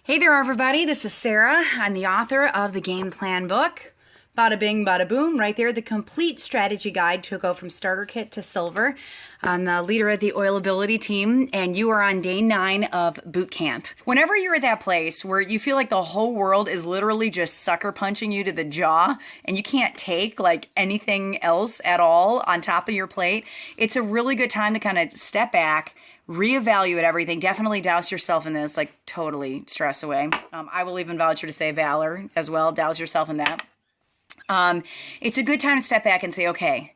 Hey there, everybody. This is Sarah. I'm the author of the Gameplan book. Bada bing, bada boom. Right there, the complete strategy guide to go from starter kit to silver. I'm the leader of the Oil Ability team, and you are on day 9 of boot camp. Whenever you're at that place where you feel like the whole world is literally just sucker punching you to the jaw and you can't take like anything else at all on top of your plate, it's a really good time to kind of step back, reevaluate everything. Definitely douse yourself in this, like totally stress away. I will even venture to say Valor as well. Douse yourself in that. It's a good time to step back and say, okay,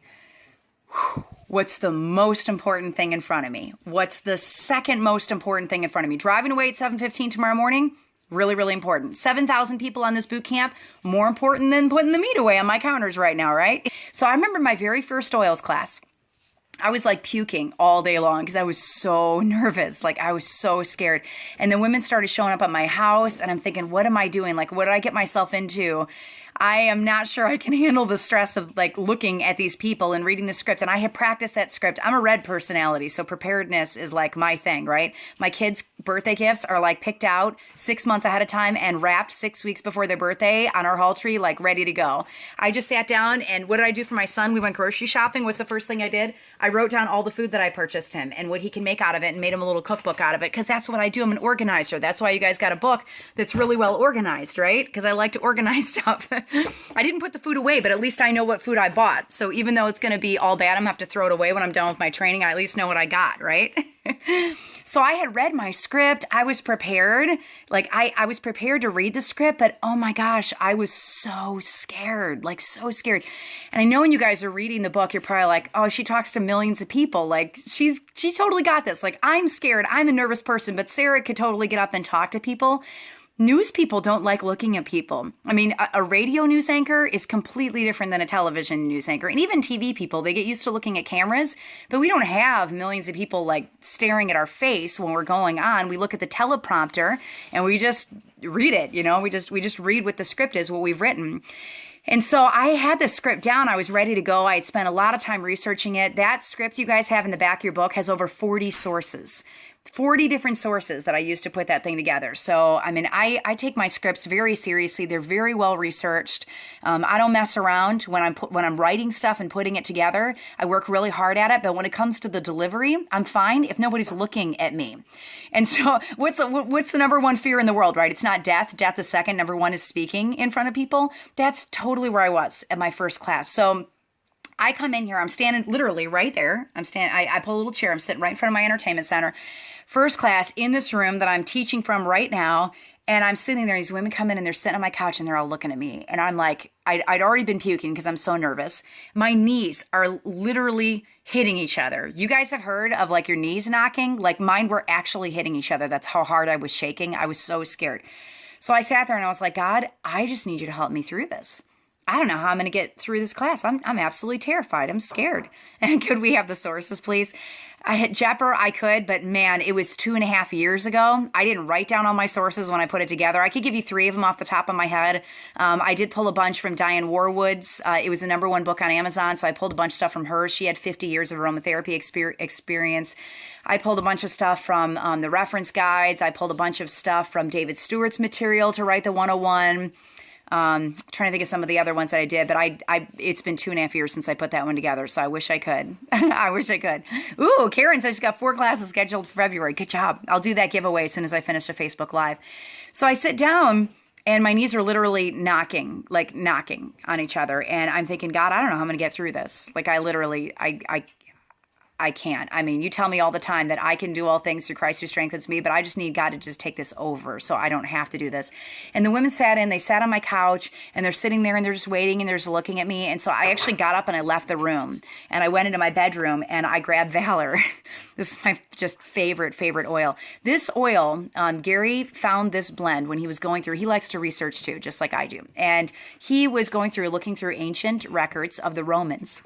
what's the most important thing in front of me? What's the second most important thing in front of me? Driving away at 7:15 tomorrow morning? Really, really important. 7,000 people on this boot camp, more important than putting the meat away on my counters right now, right? So I remember my very first oils class. I was like puking all day long because I was so nervous. Like I was so scared. And the women started showing up at my house and I'm thinking, what am I doing? Like, what did I get myself into? I am not sure I can handle the stress of like looking at these people and reading the script. And I had practiced that script. I'm a red personality, so preparedness is like my thing, right? My kids' birthday gifts are like picked out 6 months ahead of time and wrapped 6 weeks before their birthday on our hall tree, like ready to go. I just sat down and what did I do for my son? We went grocery shopping was the first thing I did. I wrote down all the food that I purchased him and what he can make out of it and made him a little cookbook out of it because that's what I do. I'm an organizer. That's why you guys got a book that's really well organized, right? Because I like to organize stuff. I didn't put the food away, but at least I know what food I bought. So even though it's going to be all bad, I'm going to have to throw it away when I'm done with my training. I at least know what I got, right? So I had read my script. I was prepared. Like I was prepared to read the script, but oh my gosh, I was so scared, like so scared. And I know when you guys are reading the book, you're probably like, oh, she talks to millions of people. Like she's totally got this. Like I'm scared. I'm a nervous person, but Sarah could totally get up and talk to people. News people don't like looking at people. I mean, a radio news anchor is completely different than a television news anchor. And even TV people, they get used to looking at cameras, but we don't have millions of people like staring at our face when we're going on. We look at the teleprompter and we just read it, you know, we just read what the script is, what we've written. And so I had the script down. I was ready to go. I had spent a lot of time researching it. That script you guys have in the back of your book has over 40 sources. 40 different sources that I used to put that thing together. So, I mean, I take my scripts very seriously. They're very well researched. I don't mess around when I'm writing stuff and putting it together. I work really hard at it. But when it comes to the delivery, I'm fine if nobody's looking at me. And so what's the number one fear in the world, right? It's not death. Death is second. Number one is speaking in front of people. That's totally where I was at my first class. So I come in here, I'm standing literally right there. I pull a little chair. I'm sitting right in front of my entertainment center. First class in this room that I'm teaching from right now. And I'm sitting there, these women come in and they're sitting on my couch and they're all looking at me. And I'm like, I'd already been puking because I'm so nervous. My knees are literally hitting each other. You guys have heard of like your knees knocking? Like mine were actually hitting each other. That's how hard I was shaking. I was so scared. So I sat there and I was like, God, I just need you to help me through this. I don't know how I'm going to get through this class. I'm absolutely terrified. I'm scared. And could we have the sources, please? I hit Jepper. I could, but man, it was 2.5 years ago. I didn't write down all my sources when I put it together. I could give you 3 of them off the top of my head. I did pull a bunch from Diane Warwood's. It was the #1 book on Amazon, so I pulled a bunch of stuff from her. She had 50 years of aromatherapy experience. I pulled a bunch of stuff from the reference guides. I pulled a bunch of stuff from David Stewart's material to write the 101. Trying to think of some of the other ones that I did, but it's been 2.5 years since I put that one together. So I wish I could. I wish I could. Ooh, Karen says she's got 4 classes scheduled for February. Good job. I'll do that giveaway as soon as I finish a Facebook Live. So I sit down and my knees are literally knocking on each other. And I'm thinking, God, I don't know how I'm going to get through this. Like I can't. I mean, you tell me all the time that I can do all things through Christ who strengthens me, but I just need God to just take this over so I don't have to do this. And the women they sat on my couch and they're sitting there and they're just waiting and they're just looking at me. And so I actually got up and I left the room and I went into my bedroom and I grabbed Valor. This is my just favorite oil. This oil, Gary found this blend when he was going through, he likes to research too, just like I do. And he was looking through ancient records of the Romans.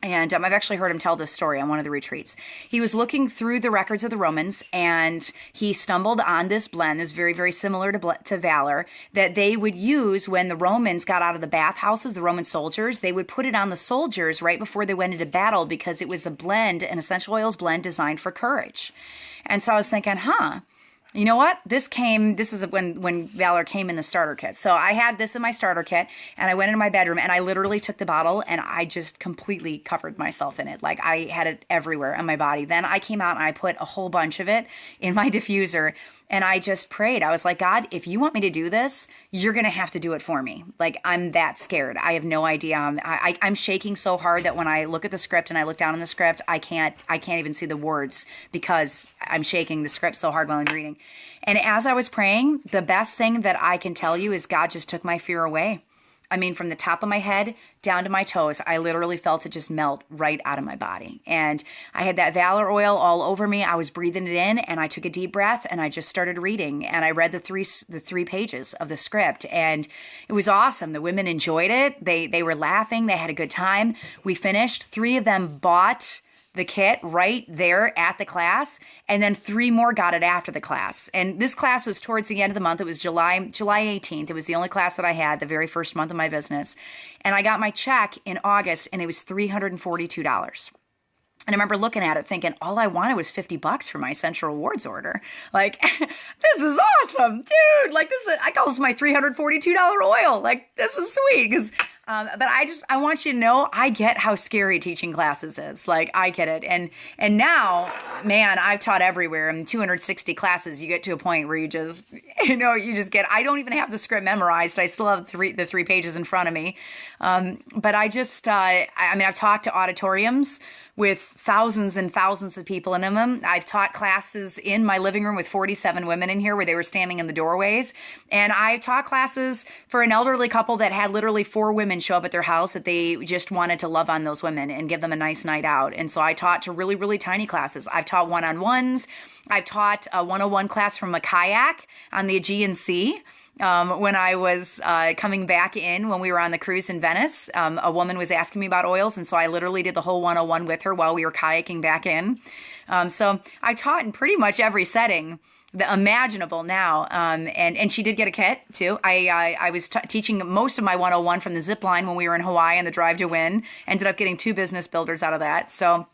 And I've actually heard him tell this story on one of the retreats. He was looking through the records of the Romans and he stumbled on this blend that's very, very similar to Valor that they would use when the Romans got out of the bathhouses, the Roman soldiers. They would put it on the soldiers right before they went into battle because it was a blend, an essential oils blend designed for courage. And so I was thinking, You know what? This is when Valor came in the starter kit. So I had this in my starter kit and I went into my bedroom and I literally took the bottle and I just completely covered myself in it. Like I had it everywhere on my body. Then I came out and I put a whole bunch of it in my diffuser and I just prayed. I was like, God, if you want me to do this, you're going to have to do it for me. Like I'm that scared. I have no idea. I'm shaking so hard that when I look at the script and I look down in the script, I can't even see the words because I'm shaking the script so hard while I'm reading. And as I was praying, the best thing that I can tell you is God just took my fear away. I mean, from the top of my head down to my toes, I literally felt it just melt right out of my body. And I had that Valor oil all over me. I was breathing it in and I took a deep breath and I just started reading. And I read the three pages of the script and it was awesome. The women enjoyed it. They were laughing. They had a good time. We finished. 3 of them bought the kit right there at the class, and then 3 more got it after the class. And this class was towards the end of the month. It was July 18th. It was the only class that I had, the very first month of my business. And I got my check in August, and it was $342. And I remember looking at it thinking, all I wanted was $50 for my Essential Rewards order. Like, this is awesome, dude. Like, I call this my $342 oil. Like, this is sweet. But I want you to know, I get how scary teaching classes is. Like, I get it. And now, man, I've taught everywhere. In 260 classes, you get to a point where you just get, I don't even have the script memorized. I still have the 3 pages in front of me. But I've talked to auditoriums with thousands and thousands of people in them. I've taught classes in my living room with 47 women in here where they were standing in the doorways. And I taught classes for an elderly couple that had literally 4 women show up at their house that they just wanted to love on those women and give them a nice night out. And so I taught to really, really tiny classes. I've taught one-on-ones. I've taught a 101 class from a kayak on the Aegean Sea. When I was coming back in when we were on the cruise in Venice, a woman was asking me about oils. And so I literally did the whole 101 with her while we were kayaking back in. So I taught in pretty much every setting imaginable now. And she did get a kit too. I was teaching most of my 101 from the zip line when we were in Hawaii and the Drive to Win. Ended up getting 2 business builders out of that. So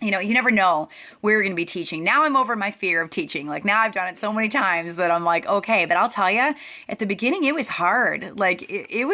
you never know where you're going to be teaching. Now I'm over my fear of teaching. Like now I've done it so many times that I'm like, okay, but I'll tell you, at the beginning, it was hard. Like it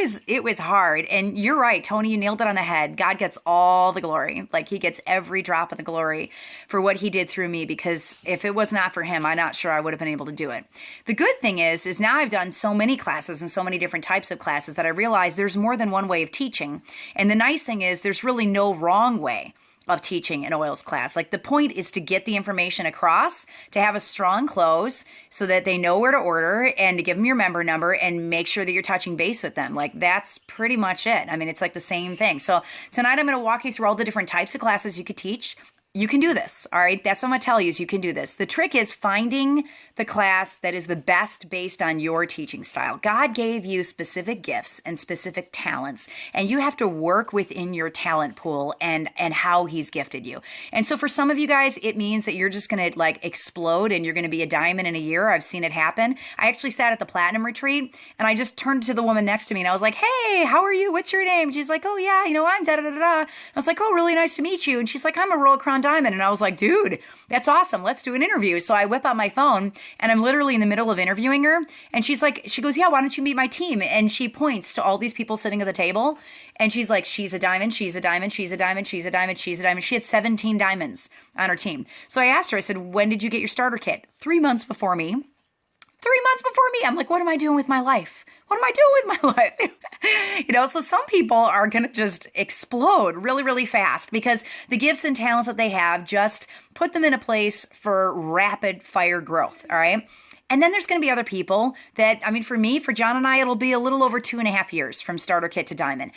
was hard. And you're right, Tony, you nailed it on the head. God gets all the glory. Like he gets every drop of the glory for what he did through me, because if it was not for him, I'm not sure I would have been able to do it. The good thing is now I've done so many classes and so many different types of classes that I realize there's more than one way of teaching. And the nice thing is there's really no wrong way of teaching an oils class. Like the point is to get the information across, to have a strong close so that they know where to order, and to give them your member number and make sure that you're touching base with them. Like that's pretty much it. I mean, it's like the same thing. So tonight I'm going to walk you through all the different types of classes you could teach. You can do this. All right. That's what I'm going to tell you is you can do this. The trick is finding the class that is the best based on your teaching style. God gave you specific gifts and specific talents, and you have to work within your talent pool and how he's gifted you. And so for some of you guys, it means that you're just going to like explode and you're going to be a diamond in a year. I've seen it happen. I actually sat at the Platinum Retreat and I just turned to the woman next to me and I was like, hey, how are you? What's your name? She's like, oh yeah, I'm da-da-da-da. I was like, oh, really nice to meet you. And she's like, I'm a Royal Crown Diamond. And I was like, dude, that's awesome. Let's do an interview. So I whip out my phone and I'm literally in the middle of interviewing her. And she goes, yeah, why don't you meet my team? And she points to all these people sitting at the table. And she's like, she's a diamond, she's a diamond, she's a diamond, she's a diamond, she's a diamond. She had 17 diamonds on her team. So I asked her, I said, when did you get your starter kit? 3 months before me. 3 months before me. I'm like, what am I doing with my life? What am I doing with my life? So some people are going to just explode really, really fast because the gifts and talents that they have just put them in a place for rapid fire growth. All right. And then there's going to be other people that, for John and I, it'll be a little over 2.5 years from starter kit to diamond.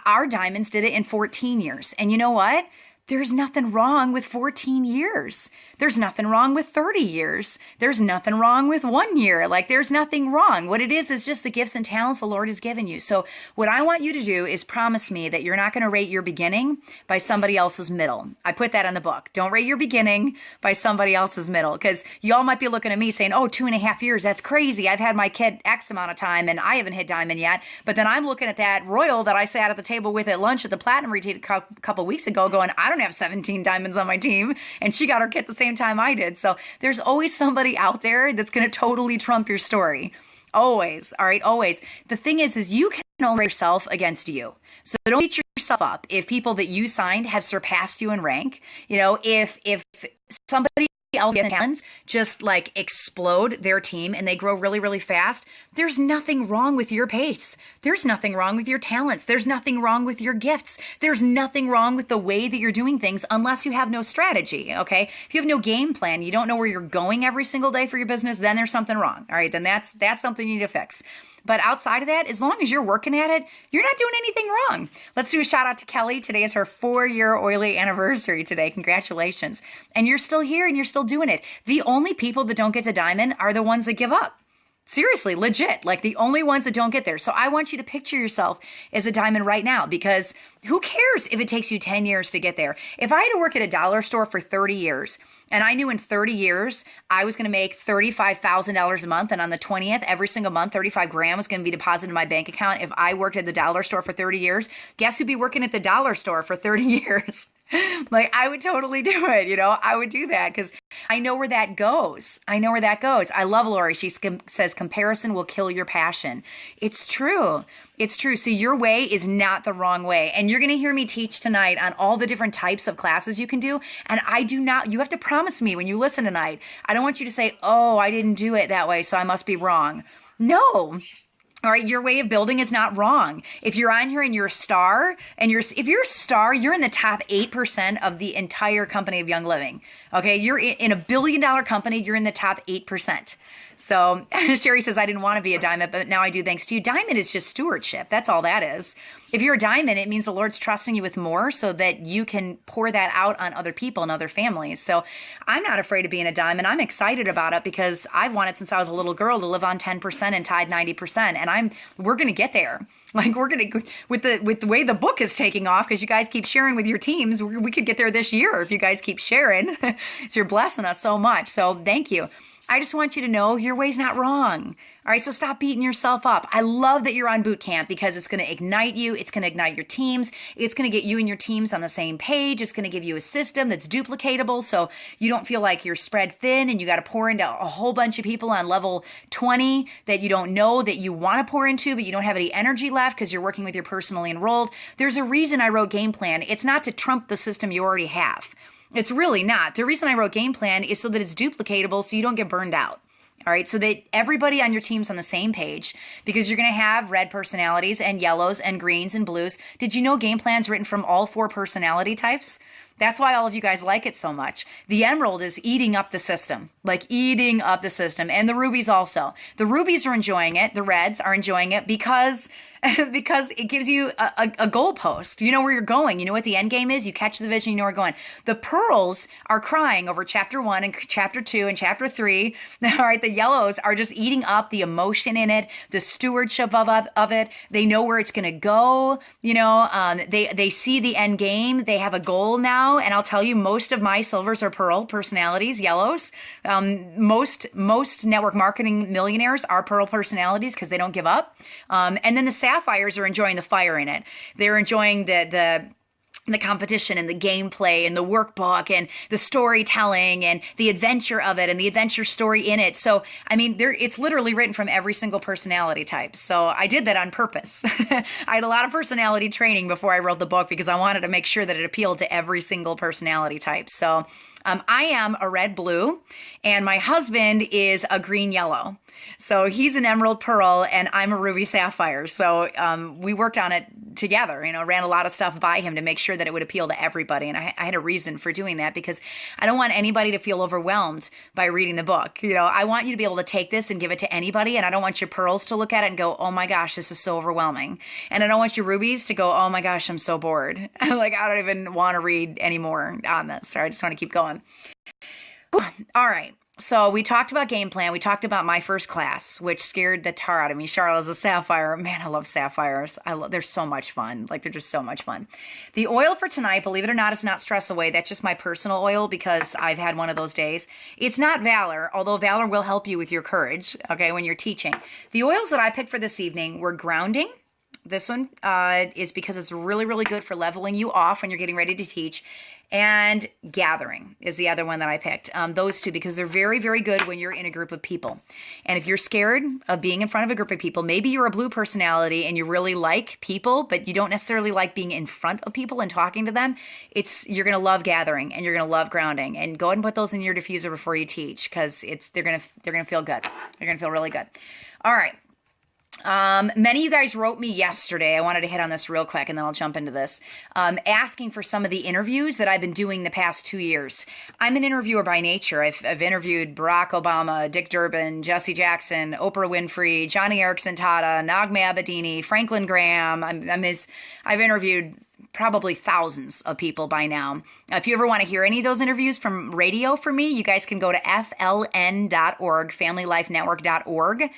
Our diamonds did it in 14 years. And you know what? There's nothing wrong with 14 years. There's nothing wrong with 30 years. There's nothing wrong with 1 year. Like there's nothing wrong. What it is just the gifts and talents the Lord has given you. So what I want you to do is promise me that you're not going to rate your beginning by somebody else's middle. I put that in the book. Don't rate your beginning by somebody else's middle, because y'all might be looking at me saying, oh, 2.5 years. That's crazy. I've had my kid X amount of time and I haven't hit diamond yet. But then I'm looking at that Royal that I sat at the table with at lunch at the Platinum Retreat a couple weeks ago going, I don't don't have 17 diamonds on my team, and she got her kit the same time I did. So there's always somebody out there that's going to totally trump your story. Always. All right. Always. The thing is you can only yourself against you. So don't beat yourself up if people that you signed have surpassed you in rank. You know, if somebody else just like explode their team and they grow really, really fast, there's nothing wrong with your pace. There's nothing wrong with your talents. There's nothing wrong with your gifts. There's nothing wrong with the way that you're doing things unless you have no strategy, okay? If you have no game plan, you don't know where you're going every single day for your business, then there's something wrong, all right? Then that's something you need to fix. But outside of that, as long as you're working at it, you're not doing anything wrong. Let's do a shout out to Kelly. Today is her 4-year oily anniversary today. Congratulations. And you're still here and you're still doing it. The only people that don't get to diamond are the ones that give up. Seriously, legit, like the only ones that don't get there. So I want you to picture yourself as a diamond right now, because who cares if it takes you 10 years to get there? If I had to work at a dollar store for 30 years and I knew in 30 years I was going to make $35,000 a month, and on the 20th, every single month, 35 grand was going to be deposited in my bank account. If I worked at the dollar store for 30 years, guess who'd be working at the dollar store for 30 years? Like, I would totally do it. You know, I would do that because I know where that goes. I know where that goes. I love Lori. She says comparison will kill your passion. It's true. It's true. So your way is not the wrong way. And you're going to hear me teach tonight on all the different types of classes you can do. And you have to promise me when you listen tonight, I don't want you to say, oh, I didn't do it that way, so I must be wrong. No. All right, your way of building is not wrong. If you're on here and you're a star, if you're a star, you're in the top 8% of the entire company of Young Living. Okay, you're in $1 billion company, you're in the top 8%. So Sherry says, I didn't want to be a diamond, but now I do thanks to you. Diamond is just stewardship. That's all that is. If you're a diamond, it means the Lord's trusting you with more so that you can pour that out on other people and other families. So I'm not afraid of being a diamond. I'm excited about it because I've wanted since I was a little girl to live on 10% and tithe 90%. And we're going to get there. Like, we're going to, with the way the book is taking off, because you guys keep sharing with your teams, we could get there this year if you guys keep sharing. So you're blessing us so much. So thank you. I just want you to know your way's not wrong. All right, so stop beating yourself up. I love that you're on boot camp because it's going to ignite you. It's going to ignite your teams. It's going to get you and your teams on the same page. It's going to give you a system that's duplicatable so you don't feel like you're spread thin and you got to pour into a whole bunch of people on level 20 that you don't know that you want to pour into, but you don't have any energy left because you're working with your personally enrolled. There's a reason I wrote Gameplan. It's not to trump the system you already have. It's really not. The reason I wrote Gameplan is so that it's duplicatable so you don't get burned out. All right, so that everybody on your team's on the same page, because you're going to have red personalities and yellows and greens and blues. Did you know Gameplan's written from all 4 personality types? That's why all of you guys like it so much. The emerald is eating up the system, like eating up the system, and the rubies also. The rubies are enjoying it. The reds are enjoying it because it gives you a goalpost. You know where you're going. You know what the end game is. You catch the vision. You know where you're going. The pearls are crying over chapter 1 and chapter 2 and chapter 3. All right, the yellows are just eating up the emotion in it, the stewardship of it. They know where it's going to go. You know, they see the end game. They have a goal now. And I'll tell you, most of my silvers are pearl personalities, yellows. Most network marketing millionaires are pearl personalities because they don't give up. And then the sapphires are enjoying the fire in it. They're enjoying the competition and the gameplay and the workbook and the storytelling and the adventure of it and the adventure story in it. So, I mean, it's literally written from every single personality type. So I did that on purpose. I had a lot of personality training before I wrote the book because I wanted to make sure that it appealed to every single personality type. So I am a red blue and my husband is a green yellow. So he's an emerald pearl and I'm a ruby sapphire. So we worked on it together, you know, ran a lot of stuff by him to make sure that it would appeal to everybody. And I had a reason for doing that because I don't want anybody to feel overwhelmed by reading the book. You know, I want you to be able to take this and give it to anybody. And I don't want your pearls to look at it and go, oh my gosh, this is so overwhelming. And I don't want your rubies to go, oh my gosh, I'm so bored. Like, I don't even want to read anymore on this. So I just want to keep going. All right. So we talked about Gameplan. We talked about my first class, which scared the tar out of me. Charlotte's a sapphire. Man, I love sapphires. They're so much fun. Like, they're just so much fun. The oil for tonight, believe it or not, is not Stress Away. That's just my personal oil because I've had one of those days. It's not Valor, although Valor will help you with your courage, okay, when you're teaching. The oils that I picked for this evening were Grounding. This one is because it's really, really good for leveling you off when you're getting ready to teach. and gathering is the other one that I picked. Those two, because they're very, very good when you're in a group of people. And if you're scared of being in front of a group of people, maybe you're a blue personality and you really like people, but you don't necessarily like being in front of people and talking to them, you're going to love gathering and you're going to love grounding. And go ahead and put those in your diffuser before you teach, because they're going to feel good. They're going to feel really good. All right. Many of you guys wrote me yesterday. I wanted to hit on this real quick and then I'll jump into this. Asking for some of the interviews that I've been doing the past 2 years. I'm an interviewer by nature. I've interviewed Barack Obama, Dick Durbin, Jesse Jackson, Oprah Winfrey, Johnny Erickson Tata, Nagme Abedini, Franklin Graham. I've interviewed probably thousands of people by now. If you ever want to hear any of those interviews from radio for me, you guys can go to fln.org, familylifenetwork.org.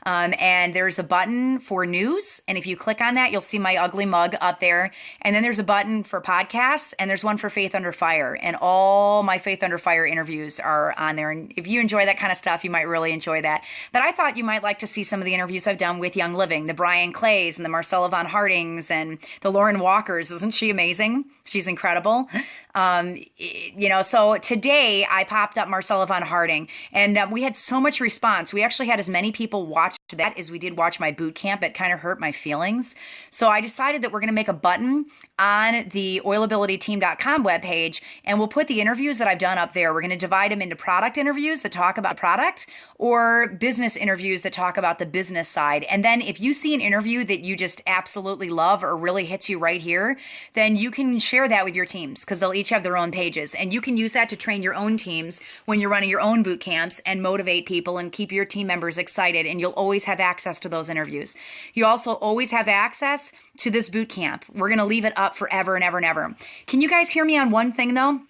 And there's a button for news. And if you click on that, you'll see my ugly mug up there. And then there's a button for podcasts and there's one for Faith Under Fire. And all my Faith Under Fire interviews are on there. And if you enjoy that kind of stuff, you might really enjoy that. But I thought you might like to see some of the interviews I've done with Young Living, the Brian Clays and the Marcella Von Hardings and the Lauren Walkers. Isn't she amazing? She's incredible. So today I popped up Marcella Von Harding and we had so much response. We actually had as many people watch that as we did watch my boot camp. It kind of hurt my feelings. So I decided that we're going to make a button on the oilabilityteam.com webpage and we'll put the interviews that I've done up there. We're going to divide them into product interviews that talk about product or business interviews that talk about the business side. And then if you see an interview that you just absolutely love or really hits you right here, then you can share that with your teams because they'll each have their own pages. And you can use that to train your own teams when you're running your own boot camps and motivate people and keep your team members excited. And you'll always have access to those interviews. You also always have access to this boot camp. We're going to leave it up forever and ever and ever. Can you guys hear me on one thing though?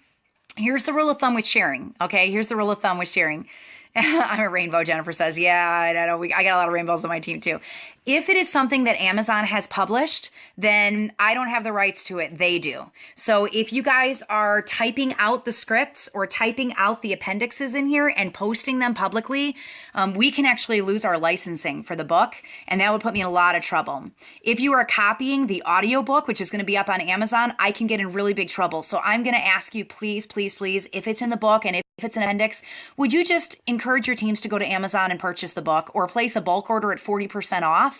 Here's the rule of thumb with sharing. Okay. Here's the rule of thumb with sharing. I'm a rainbow, Jennifer says. Yeah, I know. I got a lot of rainbows on my team too. If it is something that Amazon has published, then I don't have the rights to it. They do. So if you guys are typing out the scripts or typing out the appendixes in here and posting them publicly, we can actually lose our licensing for the book, and that would put me in a lot of trouble. If you are copying the audiobook, which is going to be up on Amazon, I can get in really big trouble. So I'm going to ask you, please, please, please, if it's in the book and if it's an appendix, would you just encourage your teams to go to Amazon and purchase the book or place a bulk order at 40% off?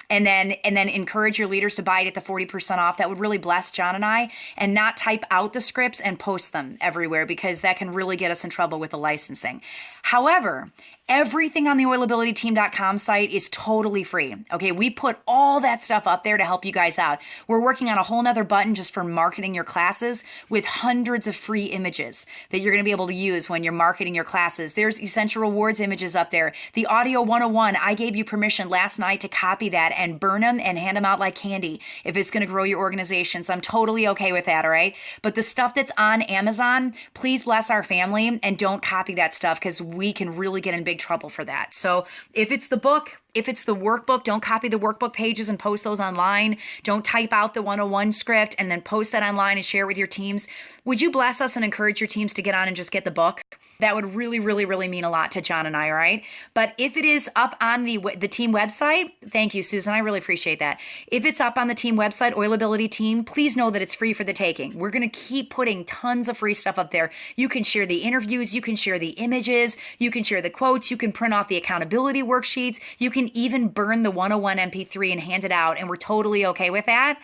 And then encourage your leaders to buy it at the 40% off. That would really bless John and I, and not type out the scripts and post them everywhere, because that can really get us in trouble with the licensing. However, everything on the oilabilityteam.com site is totally free. Okay, we put all that stuff up there to help you guys out. We're working on a whole nother button just for marketing your classes with hundreds of free images that you're going to be able to use when you're marketing your classes. There's Essential Rewards images up there. The Audio 101, I gave you permission last night to copy that and burn them and hand them out like candy if it's going to grow your organization. So I'm totally okay with that, all right? But the stuff that's on Amazon, please bless our family and don't copy that stuff, because we can really get in big trouble for that. So if it's the book, if it's the workbook, don't copy the workbook pages and post those online. Don't type out the 101 script and then post that online and share it with your teams. Would you bless us and encourage your teams to get on and just get the book? That would really, really, really mean a lot to John and I, all right? But if it is up on the team website, thank you, Susan. I really appreciate that. If it's up on the team website, Oilability Team, please know that it's free for the taking. We're going to keep putting tons of free stuff up there. You can share the interviews. You can share the images. You can share the quotes. You can print off the accountability worksheets. You can even burn the 101 MP3 and hand it out, and we're totally okay with that.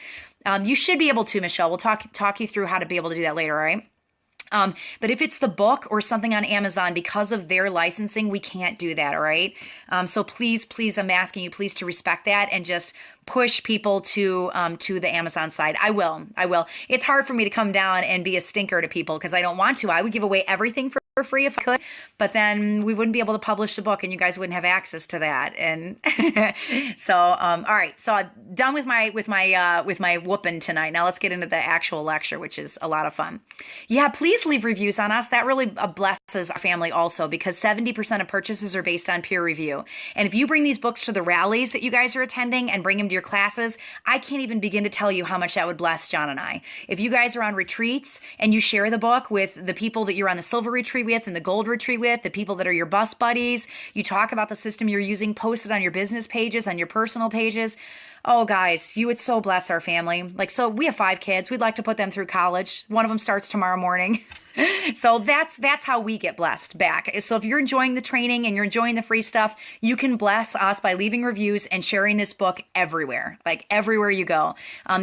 You should be able to, Michelle. We'll talk you through how to be able to do that later, all right? But if it's the book or something on Amazon, because of their licensing, we can't do that, all right? So please, I'm asking you, please, to respect that and just push people to the Amazon side. I will. It's hard for me to come down and be a stinker to people because I don't want to. I would give away everything for free if I could, but then we wouldn't be able to publish the book and you guys wouldn't have access to that. And so, all right. So done with my whooping tonight. Now let's get into the actual lecture, which is a lot of fun. Yeah, please leave reviews on us. That really blesses our family also, because 70% of purchases are based on peer review. And if you bring these books to the rallies that you guys are attending and bring them to your classes, I can't even begin to tell you how much that would bless John and I. If you guys are on retreats and you share the book with the people that you're on the silver retreat with and the gold retreat with, the people that are your bus buddies. You talk about the system you're using, post it on your business pages, on your personal pages. Oh, guys, you would so bless our family. Like, so we have 5 kids. We'd like to put them through college. One of them starts tomorrow morning. So that's how we get blessed back. So if you're enjoying the training and you're enjoying the free stuff, you can bless us by leaving reviews and sharing this book everywhere, like everywhere you go.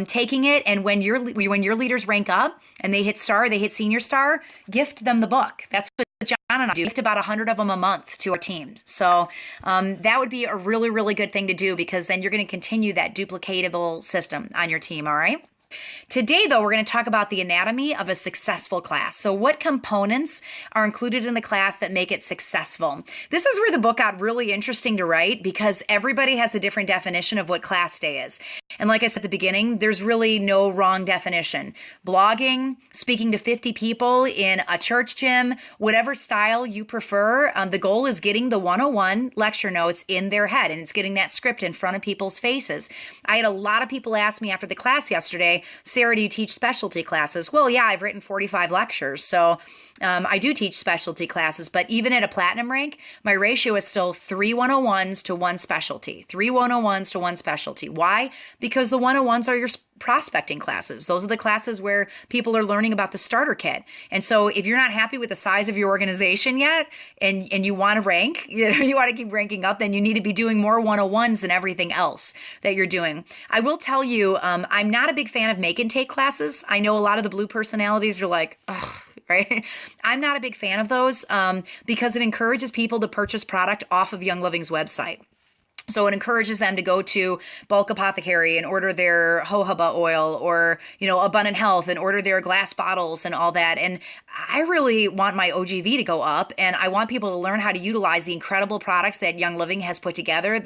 Taking it, and when your leaders rank up and they hit star, they hit senior star, gift them the book. That's what John and I do. Gift about 100 of them a month to our teams. So that would be a really, really good thing to do, because then you're going to continue that duplicatable system on your team. All right. Today, though, we're going to talk about the anatomy of a successful class. So what components are included in the class that make it successful? This is where the book got really interesting to write, because everybody has a different definition of what class day is. And like I said at the beginning, there's really no wrong definition. Blogging, speaking to 50 people in a church gym, whatever style you prefer, the goal is getting the 101 lecture notes in their head, and it's getting that script in front of people's faces. I had a lot of people ask me after the class yesterday, Sarah, do you teach specialty classes? Well, yeah, I've written 45 lectures. So I do teach specialty classes, but even at a platinum rank, my ratio is still 3 101s to 1 specialty. 3 101s to 1 specialty. Why? Because the 101s are your prospecting classes. Those are the classes where people are learning about the starter kit. And so if you're not happy with the size of your organization yet, and you want to rank, you want to keep ranking up, then you need to be doing more 101s than everything else that you're doing. I will tell you, I'm not a big fan of make and take classes. I know a lot of the blue personalities are like, ugh, right? I'm not a big fan of those because it encourages people to purchase product off of Young Living's website. So it encourages them to go to Bulk Apothecary and order their jojoba oil, or, Abundant Health, and order their glass bottles and all that. And I really want my OGV to go up, and I want people to learn how to utilize the incredible products that Young Living has put together.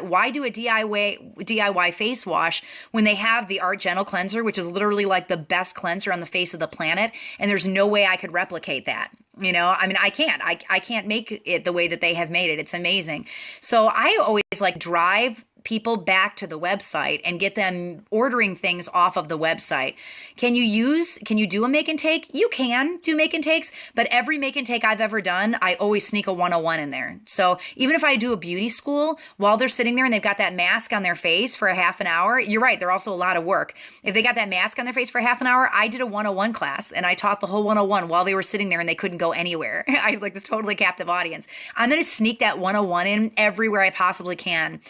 Why do a DIY face wash when they have the Art Gentle Cleanser, which is literally like the best cleanser on the face of the planet, and there's no way I could replicate that? I can't. I can't make it the way that they have made it. It's amazing. So I always drive people back to the website and get them ordering things off of the website. Can you do a make and take? You can do make and takes, but every make and take I've ever done, I always sneak a 101 in there. So even if I do a beauty school, while they're sitting there and they've got that mask on their face for a half an hour, you're right, they're also a lot of work. If they got that mask on their face for half an hour, I did a 101 class and I taught the whole 101 while they were sitting there and they couldn't go anywhere. I have this totally captive audience. I'm going to sneak that 101 in everywhere I possibly can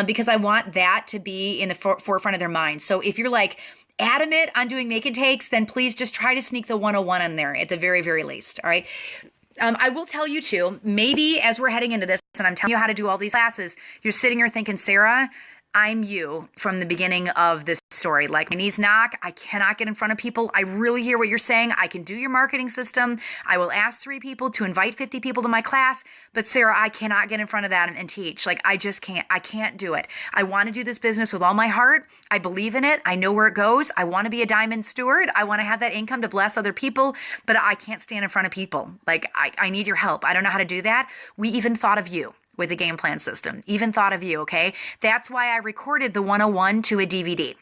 because I want that to be in the forefront of their mind. So if you're adamant on doing make and takes, then please just try to sneak the 101 in there at the very, very least. All right. I will tell you too, maybe as we're heading into this and I'm telling you how to do all these classes, you're sitting here thinking, Sarah, I'm you from the beginning of this story. My knees knock. I cannot get in front of people. I really hear what you're saying. I can do your marketing system. I will ask 3 people to invite 50 people to my class. But Sarah, I cannot get in front of that and teach. I just can't. I can't do it. I want to do this business with all my heart. I believe in it. I know where it goes. I want to be a diamond steward. I want to have that income to bless other people, but I can't stand in front of people. I need your help. I don't know how to do that. We even thought of you with the game plan system, even thought of you, okay? That's why I recorded the 101 to a DVD.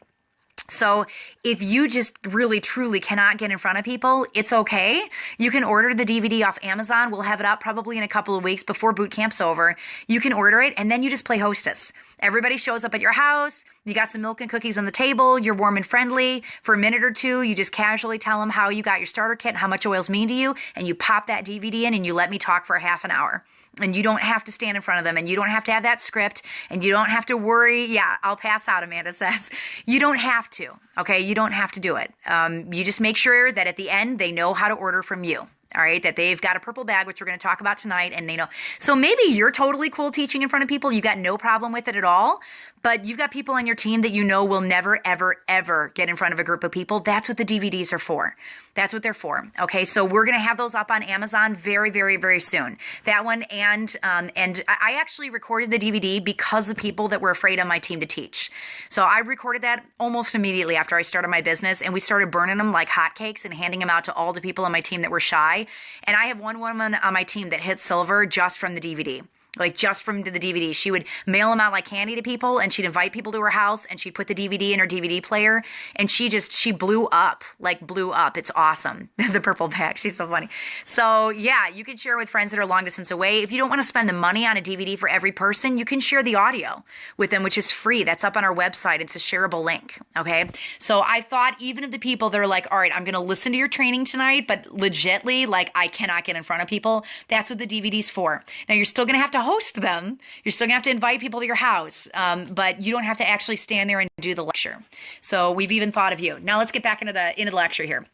So if you just really, truly cannot get in front of people, it's okay. You can order the DVD off Amazon. We'll have it out probably in a couple of weeks before boot camp's over. You can order it, and then you just play hostess. Everybody shows up at your house. You got some milk and cookies on the table. You're warm and friendly. For a minute or two, you just casually tell them how you got your starter kit and how much oils mean to you, and you pop that DVD in and you let me talk for a half an hour. And you don't have to stand in front of them, and you don't have to have that script, and you don't have to worry. Yeah, I'll pass out, Amanda says. You don't have to, okay? You don't have to do it. You just make sure that at the end, they know how to order from you. All right, that they've got a purple bag, which we're going to talk about tonight, and they know. So maybe you're totally cool teaching in front of people. You got no problem with it at all, but you've got people on your team that you know will never, ever, ever get in front of a group of people. That's what the DVDs are for. That's what they're for. Okay, so we're going to have those up on Amazon very, very, very soon. That one, and I actually recorded the DVD because of people that were afraid on my team to teach. So I recorded that almost immediately after I started my business, and we started burning them like hotcakes and handing them out to all the people on my team that were shy. And I have one woman on my team that hit silver just from the DVD. like just from the DVD. She would mail them out like candy to people, and she'd invite people to her house, and she'd put the DVD in her DVD player, and she blew up, like blew up. It's awesome. The purple bag. She's so funny. So yeah, you can share with friends that are long distance away. If you don't want to spend the money on a DVD for every person, you can share the audio with them, which is free. That's up on our website. It's a shareable link. Okay. So I thought even of the people that are like, all right, I'm going to listen to your training tonight, but legitly, like I cannot get in front of people. That's what the DVD's for. Now you're still going to have to host them. You're still going to have to invite people to your house. But you don't have to actually stand there and do the lecture. So we've even thought of you. Now let's get back into the lecture here.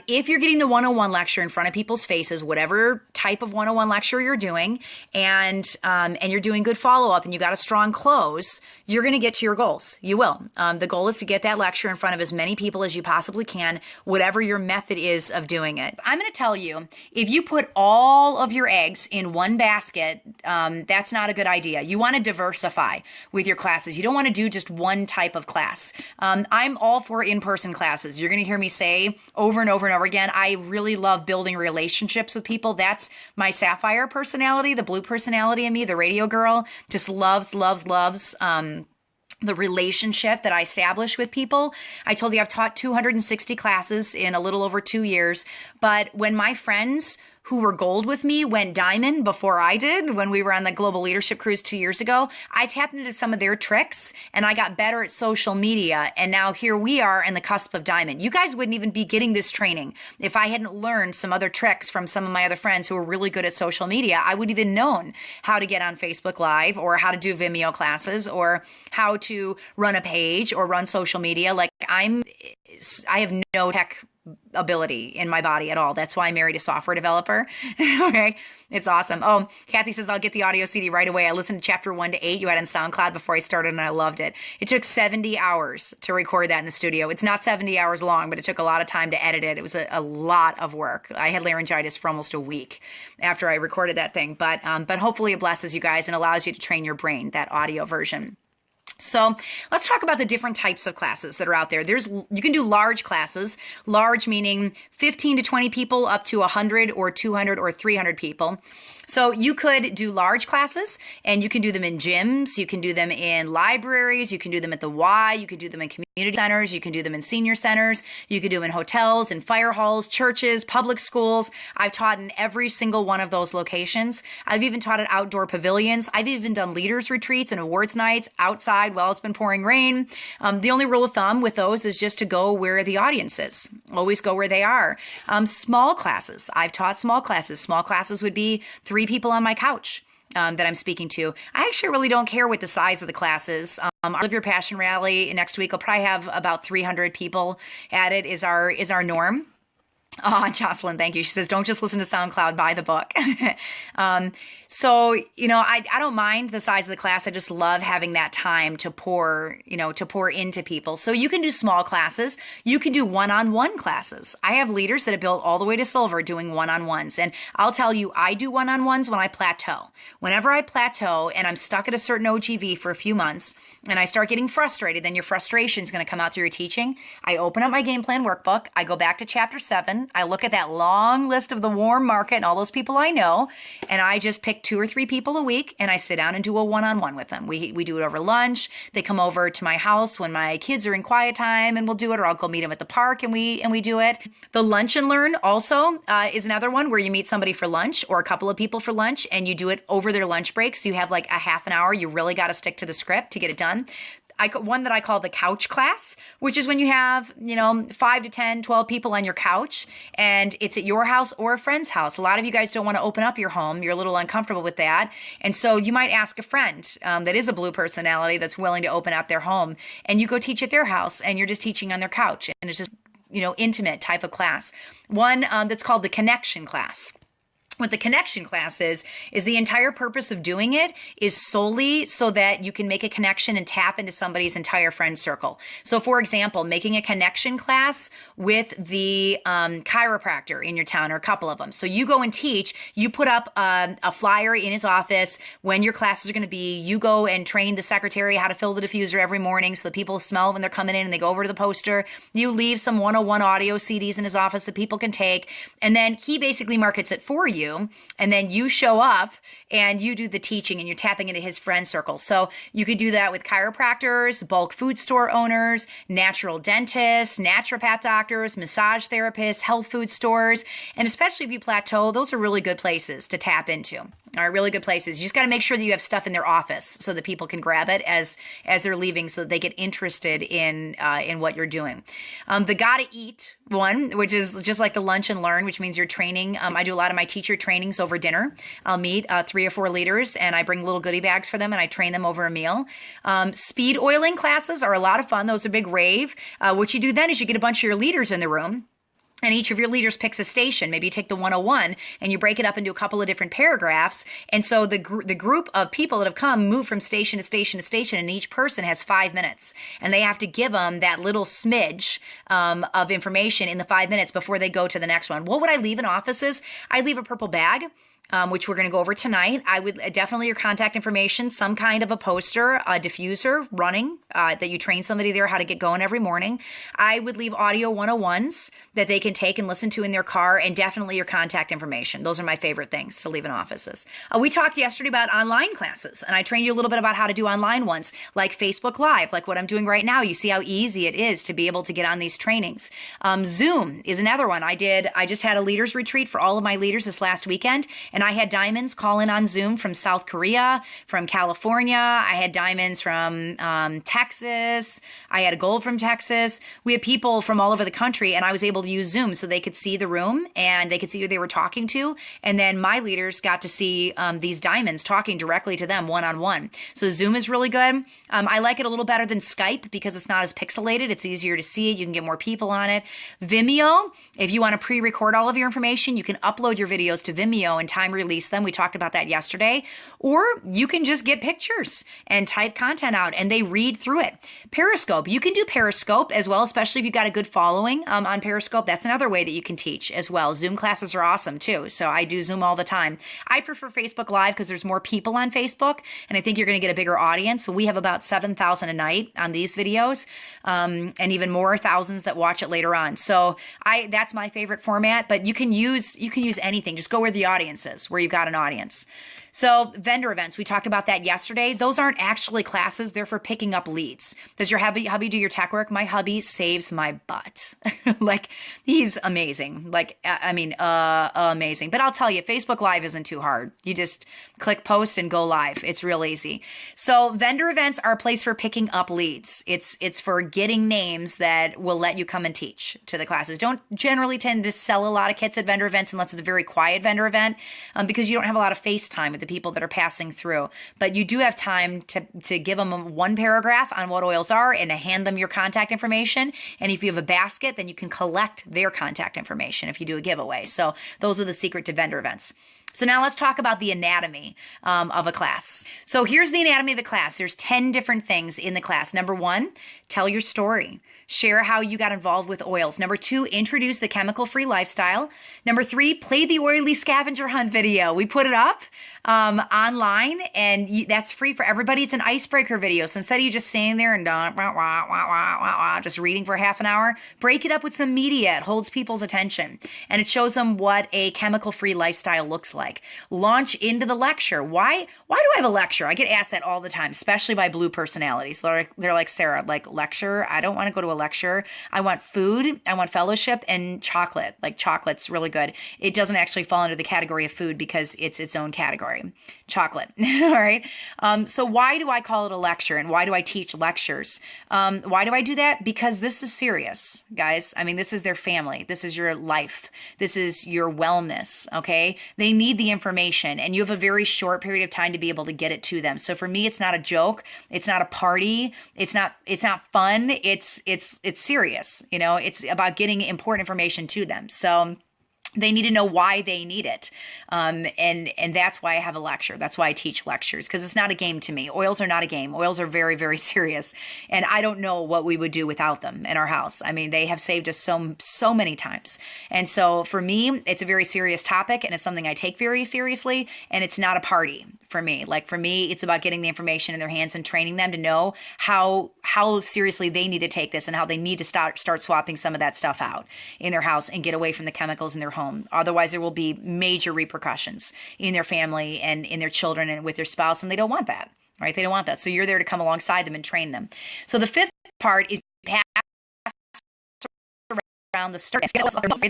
If you're getting the 101 lecture in front of people's faces, whatever type of 101 lecture you're doing, and you're doing good follow-up and you got a strong close, you're going to get to your goals. You will. The goal is to get that lecture in front of as many people as you possibly can, whatever your method is of doing it. I'm going to tell you, if you put all of your eggs in one basket, that's not a good idea. You want to diversify with your classes. You don't want to do just one type of class. I'm all for in-person classes. You're going to hear me say over and over and over again, I really love building relationships with people. That's my sapphire personality, the blue personality in me, the radio girl, just loves the relationship that I establish with people. I told you I've taught 260 classes in a little over 2 years, but when my friends who were gold with me went diamond before I did, when we were on the Global Leadership Cruise 2 years ago, I tapped into some of their tricks and I got better at social media. And now here we are in the cusp of diamond. You guys wouldn't even be getting this training if I hadn't learned some other tricks from some of my other friends who are really good at social media. I wouldn't even known how to get on Facebook Live or how to do Vimeo classes or how to run a page or run social media. Like I have no tech ability in my body at all. That's why I married a software developer. Okay. It's awesome. Oh, Kathy says, I'll get the audio CD right away. I listened to chapter 1 to 8 you had on SoundCloud before I started and I loved it. It took 70 hours to record that in the studio. It's not 70 hours long, but it took a lot of time to edit it. It was a lot of work. I had laryngitis for almost a week after I recorded that thing, but hopefully it blesses you guys and allows you to train your brain, that audio version. So let's talk about the different types of classes that are out there. You can do large classes, large meaning 15 to 20 people up to 100 or 200 or 300 people. So you could do large classes and you can do them in gyms. You can do them in libraries. You can do them at the Y. You can do them in community centers. You can do them in senior centers. You can do them in hotels and fire halls, churches, public schools. I've taught in every single one of those locations. I've even taught at outdoor pavilions. I've even done leaders retreats and awards nights outside while it's been pouring rain. The only rule of thumb with those is just to go where the audience is. Always go where they are. Small classes. I've taught small classes. Small classes would be 3 people on my couch that I'm speaking to. I actually really don't care what the size of the class is. Our Live Your Passion rally next week will probably have about 300 people at it is our norm. Oh, Jocelyn, thank you. She says, don't just listen to SoundCloud, buy the book. So, I don't mind the size of the class. I just love having that time to pour into people. So you can do small classes. You can do one-on-one classes. I have leaders that have built all the way to silver doing one-on-ones. And I'll tell you, I do one-on-ones when I plateau. Whenever I plateau and I'm stuck at a certain OGV for a few months and I start getting frustrated, then your frustration is going to come out through your teaching. I open up my game plan workbook. I go back to chapter 7. I look at that long list of the warm market and all those people I know, and I just pick 2 or 3 people a week and I sit down and do a one-on-one with them. We do it over lunch. They come over to my house when my kids are in quiet time and we'll do it, or I'll go meet them at the park and we do it. The lunch and learn also is another one where you meet somebody for lunch or a couple of people for lunch and you do it over their lunch breaks. So you have like a half an hour. You really got to stick to the script to get it done. One that I call the couch class, which is when you have, 5 to 10, 12 people on your couch and it's at your house or a friend's house. A lot of you guys don't want to open up your home. You're a little uncomfortable with that. And so you might ask a friend that is a blue personality that's willing to open up their home and you go teach at their house and you're just teaching on their couch and it's just, intimate type of class. One that's called the connection class. What the connection class is the entire purpose of doing it is solely so that you can make a connection and tap into somebody's entire friend circle. So for example, making a connection class with the chiropractor in your town, or a couple of them. So you go and teach, you put up a flyer in his office when your classes are going to be, you go and train the secretary how to fill the diffuser every morning so that people smell when they're coming in and they go over to the poster. You leave some 101 audio CDs in his office that people can take, and then he basically markets it for you. do, and then you show up and you do the teaching and you're tapping into his friend circle. So you could do that with chiropractors, bulk food store owners, natural dentists, naturopath doctors, massage therapists, health food stores, and especially if you plateau, those are really good places to tap into. All right, really good places. You just got to make sure that you have stuff in their office so that people can grab it as they're leaving, so that they get interested in what you're doing. The gotta eat one, which is just like the lunch and learn, which means you're training. I do a lot of my teacher trainings over dinner. I'll meet 3 or 4 leaders and I bring little goodie bags for them and I train them over a meal. Speed oiling classes are a lot of fun. Those are big rave. What you do then is you get a bunch of your leaders in the room. And each of your leaders picks a station. Maybe you take the 101 and you break it up into a couple of different paragraphs. And so the group of people that have come move from station to station to station, and each person has 5 minutes. And they have to give them that little smidge of information in the 5 minutes before they go to the next one. What would I leave in offices? I leave a purple bag. Which we're going to go over tonight. I would definitely your contact information, some kind of a poster, a diffuser running, that you train somebody there how to get going every morning. I would leave audio 101s that they can take and listen to in their car, and definitely your contact information. Those are my favorite things to leave in offices. We talked yesterday about online classes, and I trained you a little bit about how to do online ones, like Facebook Live, like what I'm doing right now. You see how easy it is to be able to get on these trainings. Zoom is another one. I just had a leaders retreat for all of my leaders this last weekend, and I had diamonds call in on Zoom from South Korea, from California. I had diamonds from Texas. I had a gold from Texas. We had people from all over the country, and I was able to use Zoom so they could see the room and they could see who they were talking to. And then my leaders got to see these diamonds talking directly to them one-on-one. So Zoom is really good. I like it a little better than Skype because it's not as pixelated. It's easier to see it. You can get more people on it. Vimeo, if you want to pre-record all of your information, you can upload your videos to Vimeo and time release them. We talked about that yesterday. Or you can just get pictures and type content out and they read through it. Periscope, you can do Periscope as well, especially if you've got a good following on Periscope. That's another way that you can teach as well. Zoom classes are awesome too. So I do Zoom all the time. I prefer Facebook Live because there's more people on Facebook and I think you're going to get a bigger audience. So we have about 7,000 a night on these videos, and even more thousands that watch it later on. So that's my favorite format, but you can use anything. Just go where the audience is, where you've got an audience. So vendor events, we talked about that yesterday. Those aren't actually classes. They're for picking up leads. Does your hubby do your tech work? My hubby saves my butt. Like, he's amazing. Like, I mean, amazing. But I'll tell you, Facebook Live isn't too hard. You just click post and go live. It's real easy. So vendor events are a place for picking up leads. It's for getting names that will let you come and teach to the classes. Don't generally tend to sell a lot of kits at vendor events unless it's a very quiet vendor event, because you don't have a lot of face time with the people that are passing through. But you do have time to give them one paragraph on what oils are and to hand them your contact information. And if you have a basket, then you can collect their contact information if you do a giveaway. So those are the secret to vendor events. So now let's talk about the anatomy of a class. So here's the anatomy of a class. There's 10 different things in the class. Number 1, tell your story. Share how you got involved with oils. Number 2, introduce the chemical-free lifestyle. Number 3, play the oily scavenger hunt video. We put it up online, and that's free for everybody. It's an icebreaker video. So instead of you just standing there and just reading for half an hour, break it up with some media. It holds people's attention, and it shows them what a chemical-free lifestyle looks like. Launch into the lecture. Why do I have a lecture? I get asked that all the time, especially by blue personalities. They're like, Sarah, like, lecture? I don't want to go to a lecture. I want food, I want fellowship, and chocolate. Like, chocolate's really good. It doesn't actually fall under the category of food because it's its own category. Chocolate. All right. So why do I call it a lecture, and why do I teach lectures? Why do I do that? Because this is serious, guys. I mean, this is their family. This is your life. This is your wellness. Okay. They need the information, and you have a very short period of time to be able to get it to them. So for me, it's not a joke. It's not a party. It's not fun. It's serious. You know, it's about getting important information to them. So they need to know why they need it. And that's why I have a lecture. That's why I teach lectures, because it's not a game to me. Oils are not a game. Oils are very, very serious. And I don't know what we would do without them in our house. I mean, they have saved us so many times. And so for me, it's a very serious topic, and it's something I take very seriously, and it's not a party for me. Like, for me, it's about getting the information in their hands and training them to know how seriously they need to take this and how they need to start swapping some of that stuff out in their house and get away from the chemicals in their home home. Otherwise, there will be major repercussions in their family and in their children and with their spouse, and they don't want that, right? They don't want that. So you're there to come alongside them and train them. So the fifth part is pass around the start.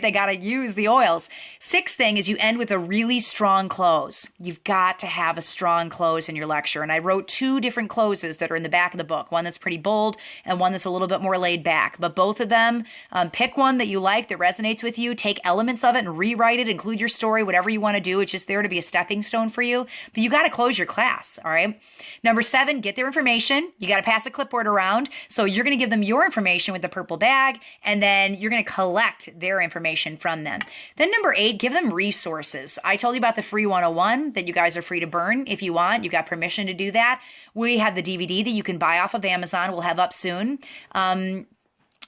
They got to use the oils. Sixth thing is you end with a really strong close. You've got to have a strong close in your lecture. And I wrote 2 different closes that are in the back of the book, one that's pretty bold and one that's a little bit more laid back. But both of them, pick one that you like, that resonates with you, take elements of it and rewrite it, include your story, whatever you want to do. It's just there to be a stepping stone for you. But you got to close your class, all right? Number 7, get their information. You got to pass a clipboard around. So you're going to give them your information with the purple bag, and then you're going to collect their information from them. Then number 8, give them resources. I told you about the free 101 that you guys are free to burn if you want. You got permission to do that. We have the DVD that you can buy off of Amazon. We'll have up soon. We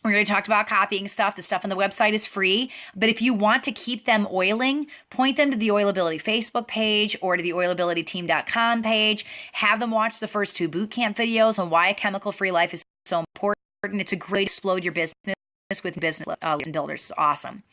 already talked about copying stuff. The stuff on the website is free. But if you want to keep them oiling, point them to the Oilability Facebook page or to the oilabilityteam.com page. Have them watch the first 2 boot camp videos on why a chemical-free life is so important. It's a great way to explode your business with business builders. It's awesome.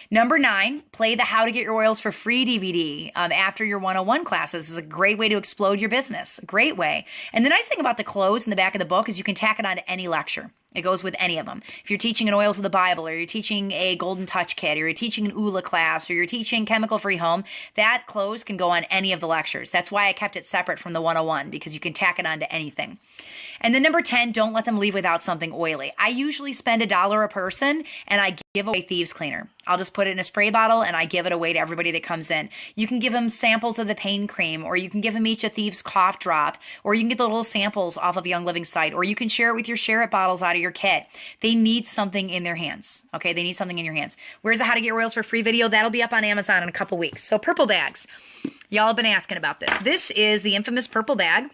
Number 9, play the How to Get Your Oils for Free DVD after your 101 classes. This is a great way to explode your business. A great way. And the nice thing about the close in the back of the book is you can tack it on to any lecture. It goes with any of them. If you're teaching an Oils of the Bible, or you're teaching a Golden Touch kit, or you're teaching an ULA class, or you're teaching Chemical Free Home, that close can go on any of the lectures. That's why I kept it separate from the 101, because you can tack it on to anything. And then number 10, don't let them leave without something oily. I usually spend $1 a person, and I give away Thieves Cleaner. I'll just put it in a spray bottle and I give it away to everybody that comes in. You can give them samples of the pain cream, or you can give them each a Thieves cough drop, or you can get the little samples off of the Young Living site, or you can share it with your Share It bottles out of your kit. They need something in their hands. Okay, they need something in your hands. Where's the How to Get Oils for Free video? That'll be up on Amazon in a couple weeks. So purple bags. Y'all have been asking about this. This is the infamous purple bag.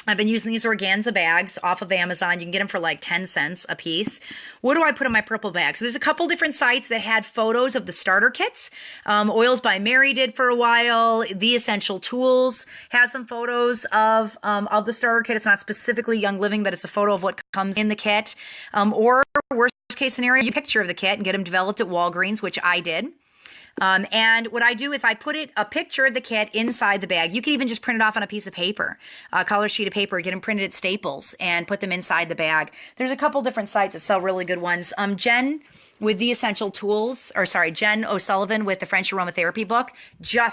I've been using these organza bags off of Amazon. You can get them for like 10 cents a piece. What do I put in my purple bag? So there's a couple different sites that had photos of the starter kits. Oils by Mary did for a while. The Essential Tools has some photos of the starter kit. It's not specifically Young Living, but it's a photo of what comes in the kit. Or worst case scenario, you picture of the kit and get them developed at Walgreens, which I did. And what I do is I put a picture of the kit inside the bag. You can even just print it off on a piece of paper, a color sheet of paper, get them printed at Staples and put them inside the bag. There's a couple different sites that sell really good ones. Jen with the Essential Tools, Jen O'Sullivan with the French Aromatherapy book,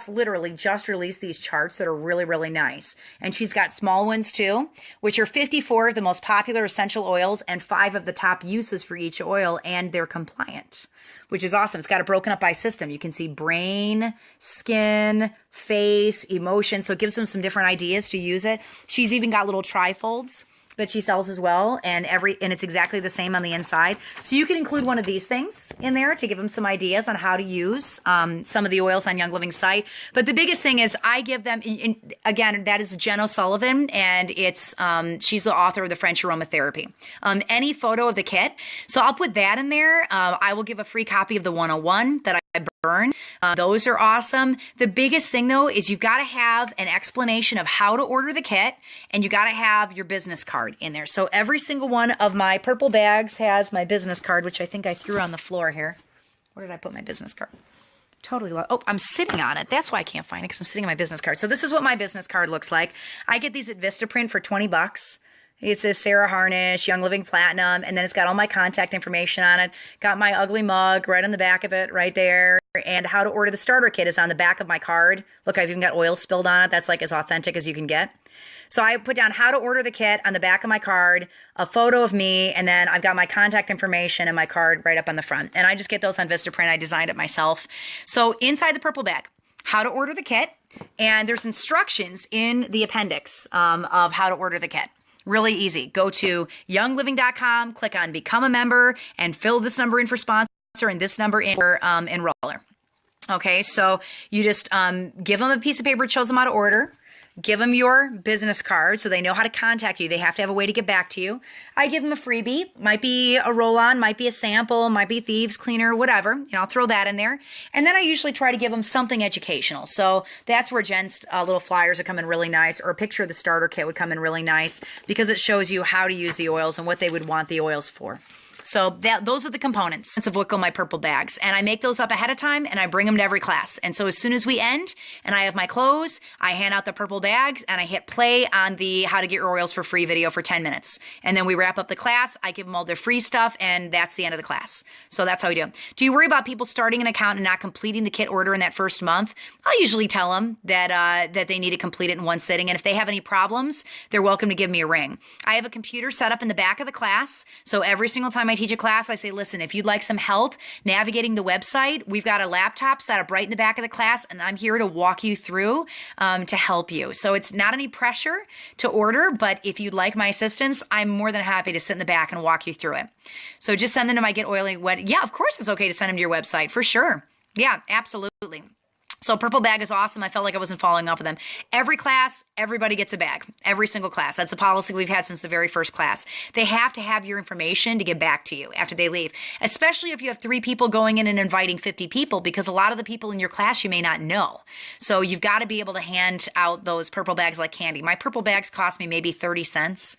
literally just released these charts that are really, really nice. And she's got small ones too, which are 54 of the most popular essential oils and 5 of the top uses for each oil, and they're compliant, which is awesome. It's got it broken up by system. You can see brain, skin, face, emotion. So it gives them some different ideas to use it. She's even got little trifolds that she sells as well, and it's exactly the same on the inside. So you can include one of these things in there to give them some ideas on how to use some of the oils on Young Living's site. But the biggest thing is I give them, again, that is Jen O'Sullivan, and it's she's the author of the French Aromatherapy. Any photo of the kit. So I'll put that in there. I will give a free copy of the 101 that I burn. Those are awesome. The biggest thing though is you've got to have an explanation of how to order the kit, and you got to have your business card in there. So every single one of my purple bags has my business card, which I think I threw on the floor here. Where did I put my business card? Totally. Oh, I'm sitting on it. That's why I can't find it, because I'm sitting on my business card. So this is what my business card looks like. I get these at Vistaprint for 20 bucks. It says Sarah Harnish, Young Living Platinum, and then it's got all my contact information on it. Got my ugly mug right on the back of it right there. And how to order the starter kit is on the back of my card. Look, I've even got oil spilled on it. That's like as authentic as you can get. So I put down how to order the kit on the back of my card, a photo of me, and then I've got my contact information and my card right up on the front. And I just get those on Vistaprint. I designed it myself. So inside the purple bag, how to order the kit. And there's instructions in the appendix of how to order the kit. Really easy. Go to youngliving.com, click on Become a Member, and fill this number in for sponsor and this number in for enroller. Okay, so you just give them a piece of paper that shows them how to order. Give them your business card so they know how to contact you. They have to have a way to get back to you. I give them a freebie. Might be a roll-on, might be a sample, might be Thieves Cleaner, whatever. I'll throw that in there. And then I usually try to give them something educational. So that's where Jen's little flyers would come in really nice, or a picture of the starter kit would come in really nice, because it shows you how to use the oils and what they would want the oils for. So those are the components of what go in my purple bags. And I make those up ahead of time and I bring them to every class. And so as soon as we end and I have my clothes, I hand out the purple bags and I hit play on the how to get your oils for free video for 10 minutes. And then we wrap up the class. I give them all their free stuff and that's the end of the class. So that's how we do it. Do you worry about people starting an account and not completing the kit order in that first month? I'll usually tell them that they need to complete it in one sitting. And if they have any problems, they're welcome to give me a ring. I have a computer set up in the back of the class. So every single time I teach a class, I say, listen, if you'd like some help navigating the website, we've got a laptop set up right in the back of the class, and I'm here to walk you through to help you. So it's not any pressure to order, but if you'd like my assistance, I'm more than happy to sit in the back and walk you through it. So just send them to my Get Oily Wet. Yeah, of course it's okay to send them to your website, for sure. Yeah, absolutely. So purple bag is awesome. I felt like I wasn't following up with them. Every class, everybody gets a bag. Every single class. That's a policy we've had since the very first class. They have to have your information to get back to you after they leave, especially if you have 3 people going in and inviting 50 people, because a lot of the people in your class you may not know. So you've got to be able to hand out those purple bags like candy. My purple bags cost me maybe 30 cents.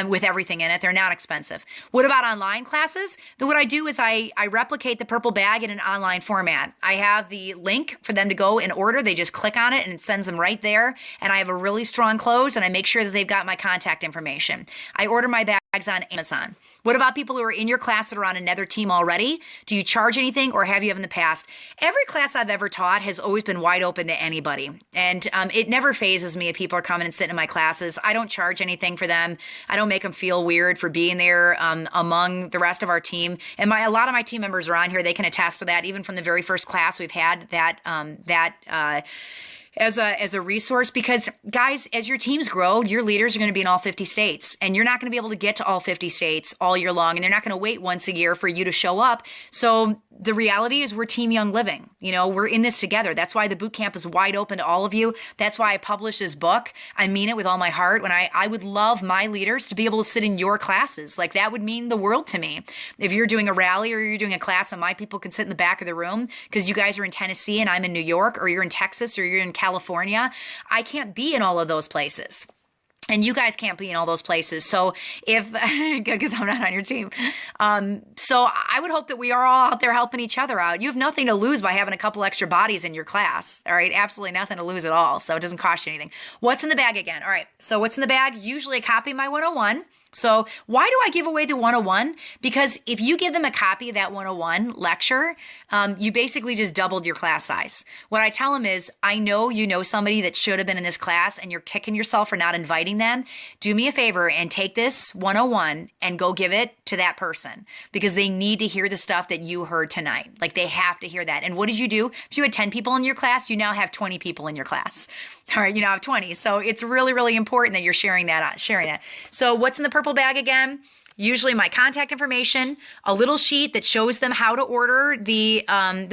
With everything in it. They're not expensive. What about online classes? Then what I do is I replicate the purple bag in an online format. I have the link for them to go and order. They just click on it and it sends them right there. And I have a really strong close and I make sure that they've got my contact information. I order my bags on Amazon. What about people who are in your class that are on another team already? Do you charge anything or have you in the past? Every class I've ever taught has always been wide open to anybody. And it never phases me if people are coming and sitting in my classes. I don't charge anything for them. I don't make them feel weird for being there among the rest of our team. And a lot of my team members are on here. They can attest to that. Even from the very first class, we've had that as a resource, because guys, as your teams grow, your leaders are going to be in all 50 states and you're not going to be able to get to all 50 states all year long. And they're not going to wait once a year for you to show up. So the reality is we're Team Young Living. You know, we're in this together. That's why the boot camp is wide open to all of you. That's why I published this book. I mean it with all my heart. When I would love my leaders to be able to sit in your classes. Like that would mean the world to me. If you're doing a rally or you're doing a class and my people can sit in the back of the room because you guys are in Tennessee and I'm in New York, or you're in Texas or you're in California, I can't be in all of those places. And you guys can't be in all those places. So if, because I'm not on your team. So I would hope that we are all out there helping each other out. You have nothing to lose by having a couple extra bodies in your class. All right. Absolutely nothing to lose at all. So it doesn't cost you anything. What's in the bag again? All right. So what's in the bag? Usually a copy of my 101. So why do I give away the 101? Because if you give them a copy of that 101 lecture, you basically just doubled your class size. What I tell them is, I know you know somebody that should have been in this class and you're kicking yourself for not inviting them. Do me a favor and take this 101 and go give it to that person, because they need to hear the stuff that you heard tonight. Like they have to hear that. And what did you do? If you had 10 people in your class, you now have 20 people in your class. All right, you now have 20. So it's really, really important that you're sharing that. So what's in the purple bag again? Usually my contact information, a little sheet that shows them how to order the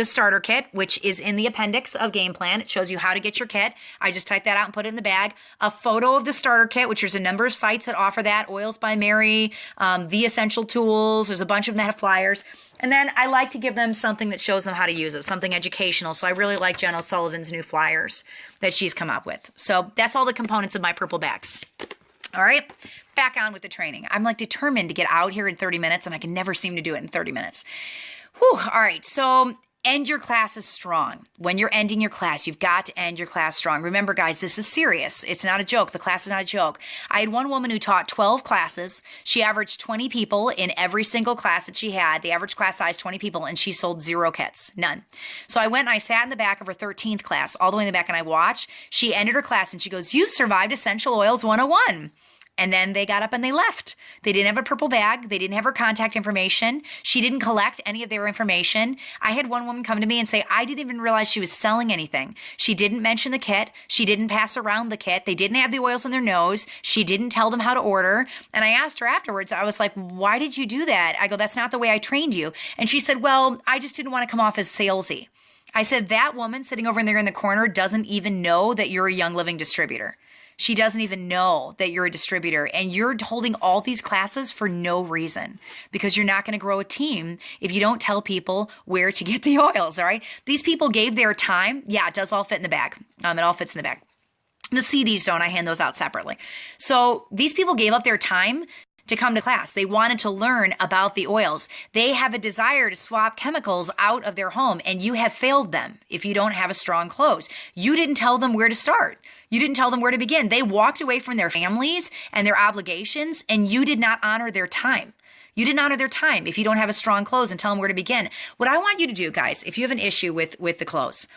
starter kit, which is in the appendix of Gameplan. It shows you how to get your kit. I just type that out and put it in the bag. A photo of the starter kit, which there's a number of sites that offer that. Oils by Mary, The Essential Tools. There's a bunch of them that have flyers. And then I like to give them something that shows them how to use it, something educational. So I really like Jen O'Sullivan's new flyers that she's come up with. So that's all the components of my purple bags. All right, back on with the training. I'm like determined to get out here in 30 minutes and I can never seem to do it in 30 minutes. Whew. All right, so end your classes strong. When you're ending your class, you've got to end your class strong. Remember, guys, this is serious. It's not a joke. The class is not a joke. I had one woman who taught 12 classes. She averaged 20 people in every single class that she had. The average class size, 20 people, and she sold 0 kits, none. So I went and I sat in the back of her 13th class, all the way in the back, and I watched. She ended her class and she goes, "You've survived Essential Oils 101. And then they got up and they left. They didn't have a purple bag. They didn't have her contact information. She didn't collect any of their information. I had one woman come to me and say, I didn't even realize she was selling anything. She didn't mention the kit. She didn't pass around the kit. They didn't have the oils in their nose. She didn't tell them how to order. And I asked her afterwards, I was like, why did you do that? I go, that's not the way I trained you. And she said, well, I just didn't want to come off as salesy. I said, that woman sitting over there in the corner doesn't even know that you're a Young Living distributor. She doesn't even know that you're a distributor, and you're holding all these classes for no reason, because you're not going to grow a team if you don't tell people where to get the oils. All right. These people gave their time. Yeah, it does all fit in the bag. It all fits in the bag. The CDs don't. I hand those out separately. So these people gave up their time to come to class. They wanted to learn about the oils. They have a desire to swap chemicals out of their home, and you have failed them if you don't have a strong close. You didn't tell them where to start. You didn't tell them where to begin. They walked away from their families and their obligations, and you did not honor their time. You didn't honor their time if you don't have a strong close and tell them where to begin. What I want you to do, guys, if you have an issue with the close,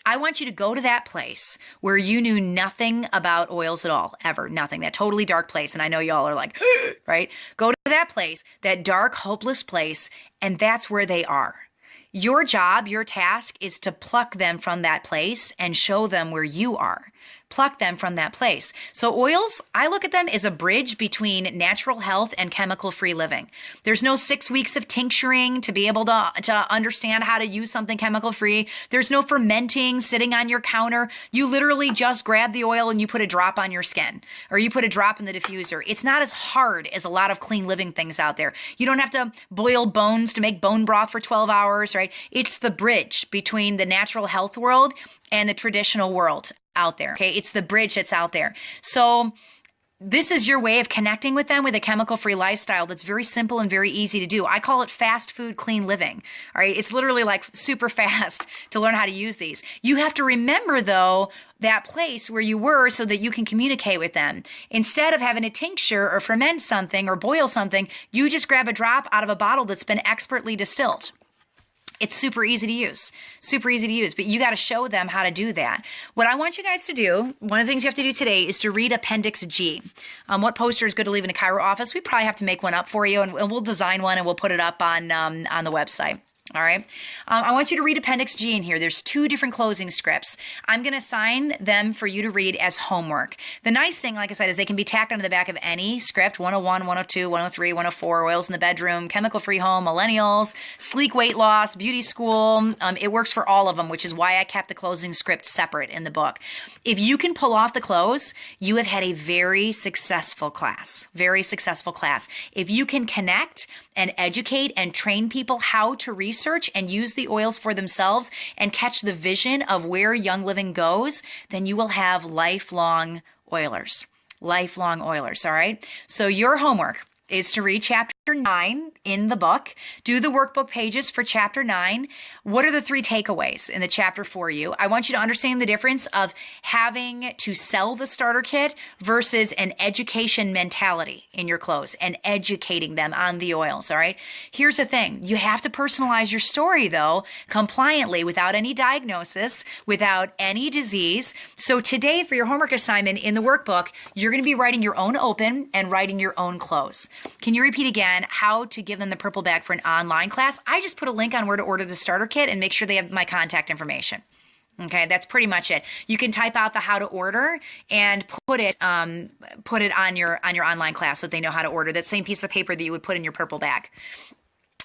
I want you to go to that place where you knew nothing about oils at all, ever, nothing, that totally dark place. And I know y'all are like, right? Go to that place, that dark, hopeless place, and that's where they are. Your job, your task is to pluck them from that place and show them where you are. Pluck them from that place. So oils, I look at them as a bridge between natural health and chemical-free living. There's no 6 weeks of tincturing to be able to understand how to use something chemical-free. There's no fermenting sitting on your counter. You literally just grab the oil and you put a drop on your skin, or you put a drop in the diffuser. It's not as hard as a lot of clean living things out there. You don't have to boil bones to make bone broth for 12 hours, right? It's the bridge between the natural health world and the traditional world out there. Okay. It's the bridge that's out there. So this is your way of connecting with them with a chemical-free lifestyle that's very simple and very easy to do. I call it fast food, clean living. All right. It's literally like super fast to learn how to use these. You have to remember, though, that place where you were so that you can communicate with them. Instead of having a tincture or ferment something or boil something, you just grab a drop out of a bottle that's been expertly distilled. It's super easy to use, but you got to show them how to do that. What I want you guys to do, one of the things you have to do today is to read Appendix G. What poster is good to leave in a Chiro office? We probably have to make one up for you, and we'll design one and we'll put it up on the website. All right. I want you to read Appendix G in here. There's 2 different closing scripts. I'm going to assign them for you to read as homework. The nice thing, like I said, is they can be tacked onto the back of any script: 101, 102, 103, 104, oils in the bedroom, chemical-free home, millennials, sleek weight loss, beauty school. It works for all of them, which is why I kept the closing script separate in the book. If you can pull off the close, you have had a very successful class, very successful class. If you can connect and educate and train people how to research and use the oils for themselves and catch the vision of where Young Living goes, then you will have lifelong oilers. Lifelong oilers, all right? So your homework is to read chapter 9 in the book. Do the workbook pages for chapter 9. What are the 3 takeaways in the chapter for you? I want you to understand the difference of having to sell the starter kit versus an education mentality in your clothes and educating them on the oils, all right? Here's the thing. You have to personalize your story, though, compliantly, without any diagnosis, without any disease. So today, for your homework assignment in the workbook, you're going to be writing your own open and writing your own close. Can you repeat again how to give them the purple bag for an online class? I just put a link on where to order the starter kit and make sure they have my contact information. Okay, that's pretty much it. You can type out the how to order and put it on your online class so that they know how to order. That same piece of paper that you would put in your purple bag.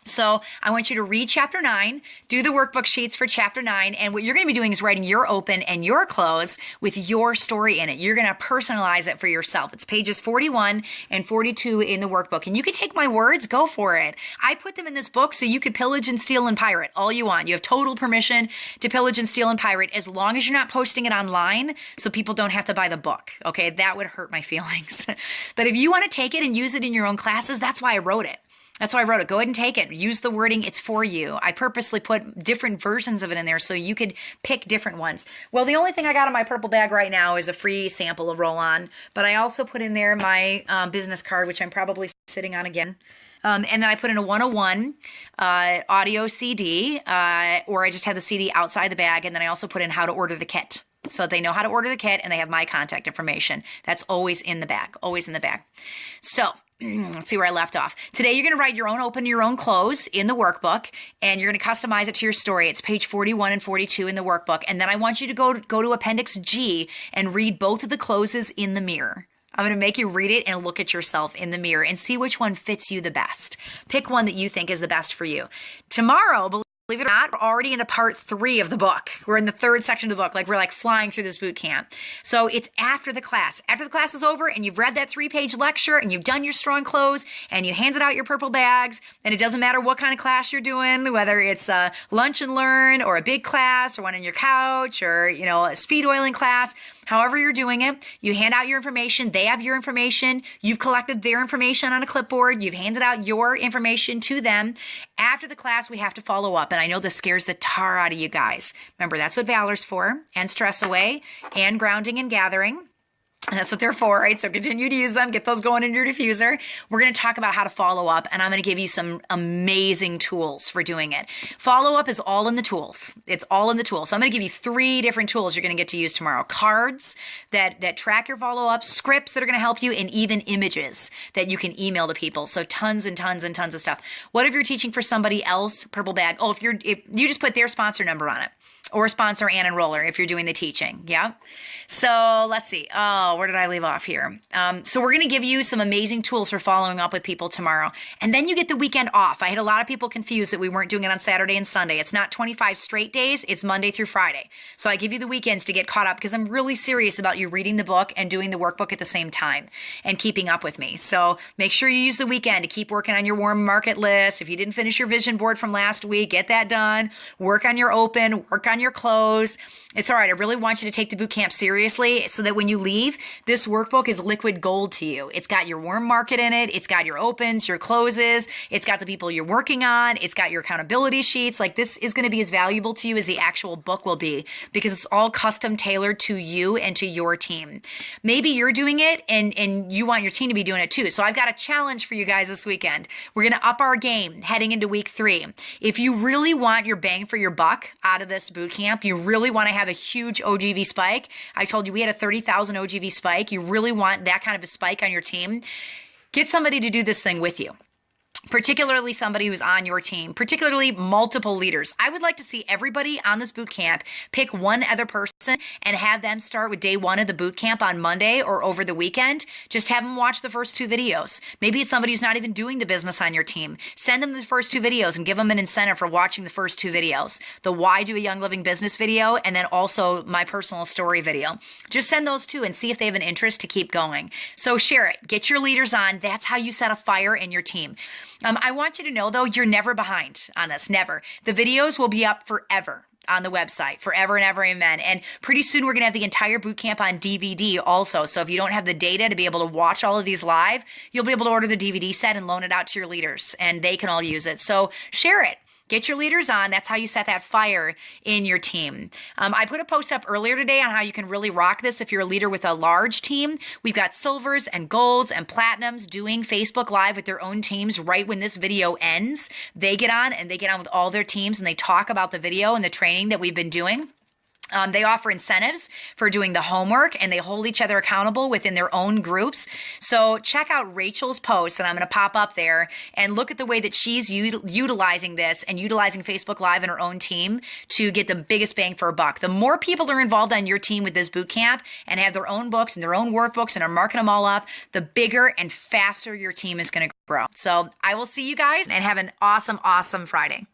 So I want you to read chapter 9, do the workbook sheets for chapter 9, and what you're going to be doing is writing your open and your close with your story in it. You're going to personalize it for yourself. It's pages 41 and 42 in the workbook. And you can take my words, go for it. I put them in this book so you could pillage and steal and pirate all you want. You have total permission to pillage and steal and pirate as long as you're not posting it online so people don't have to buy the book. Okay, that would hurt my feelings. But if you want to take it and use it in your own classes, that's why I wrote it. That's why I wrote it. Go ahead and take it. Use the wording. It's for you. I purposely put different versions of it in there so you could pick different ones. Well, the only thing I got in my purple bag right now is a free sample of Roll-On, but I also put in there my business card, which I'm probably sitting on again. And then I put in a 101 audio CD, or I just have the CD outside the bag, and then I also put in how to order the kit. So they know how to order the kit and they have my contact information. That's always in the bag, always in the bag. So let's see where I left off. Today, you're going to write your own open, your own close in the workbook, and you're going to customize it to your story. It's page 41 and 42 in the workbook. And then I want you to go to Appendix G and read both of the closes in the mirror. I'm going to make you read it and look at yourself in the mirror and see which one fits you the best. Pick one that you think is the best for you. Tomorrow, believe it or not, we're already into part 3 of the book. We're in the 3rd section of the book. We're flying through this boot camp. So it's after the class. After the class is over and you've read that 3-page lecture and you've done your strong close and you handed out your purple bags, and it doesn't matter what kind of class you're doing, whether it's a lunch and learn or a big class or one on your couch or, a speed oiling class. However you're doing it, you hand out your information. They have your information. You've collected their information on a clipboard. You've handed out your information to them. After the class, we have to follow up. And I know this scares the tar out of you guys. Remember, that's what Valor's for, and Stress Away, and Grounding and Gathering. And that's what they're for, right? So continue to use them. Get those going in your diffuser. We're going to talk about how to follow up, and I'm going to give you some amazing tools for doing it. Follow up is all in the tools. It's all in the tools. So I'm going to give you 3 different tools you're going to get to use tomorrow. Cards that track your follow-up, scripts that are going to help you, and even images that you can email to people. So tons and tons and tons of stuff. What if you're teaching for somebody else? Purple Bag. Oh, if you just put their sponsor number on it, or sponsor and enroller if you're doing the teaching. Yeah. So let's see. Oh, where did I leave off here? So we're going to give you some amazing tools for following up with people tomorrow. And then you get the weekend off. I had a lot of people confused that we weren't doing it on Saturday and Sunday. It's not 25 straight days. It's Monday through Friday. So I give you the weekends to get caught up because I'm really serious about you reading the book and doing the workbook at the same time and keeping up with me. So make sure you use the weekend to keep working on your warm market list. If you didn't finish your vision board from last week, get that done. Work on your open, work on your close. It's all right. I really want you to take the boot camp seriously so that when you leave, this workbook is liquid gold to you. It's got your warm market in it. It's got your opens, your closes. It's got the people you're working on. It's got your accountability sheets. Like, this is going to be as valuable to you as the actual book will be because it's all custom tailored to you and to your team. Maybe you're doing it and you want your team to be doing it too. So I've got a challenge for you guys this weekend. We're going to up our game heading into week 3. If you really want your bang for your buck out of this boot camp, you really want to have a huge OGV spike. I told you we had a 30,000 OGV spike. You really want that kind of a spike on your team. Get somebody to do this thing with you. Particularly somebody who's on your team, particularly multiple leaders. I would like to see everybody on this boot camp pick one other person and have them start with day 1 of the boot camp on Monday or over the weekend. Just have them watch the first 2 videos. Maybe it's somebody who's not even doing the business on your team. Send them the first 2 videos and give them an incentive for watching the first 2 videos. The Why Do a Young Living Business video, and then also my personal story video. Just send those 2 and see if they have an interest to keep going. So share it. Get your leaders on. That's how you set a fire in your team. I want you to know, though, you're never behind on this. Never. The videos will be up forever on the website, forever and ever, amen. And pretty soon we're going to have the entire boot camp on DVD also. So if you don't have the data to be able to watch all of these live, you'll be able to order the DVD set and loan it out to your leaders, and they can all use it. So share it. Get your leaders on. That's how you set that fire in your team. I put a post up earlier today on how you can really rock this if you're a leader with a large team. We've got silvers and golds and platinums doing Facebook Live with their own teams right when this video ends. They get on with all their teams and they talk about the video and the training that we've been doing. They offer incentives for doing the homework, and they hold each other accountable within their own groups. So check out Rachel's post that I'm going to pop up there and look at the way that she's utilizing this and utilizing Facebook Live in her own team to get the biggest bang for a buck. The more people are involved on your team with this boot camp and have their own books and their own workbooks and are marking them all up, the bigger and faster your team is going to grow. So I will see you guys and have an awesome, awesome Friday.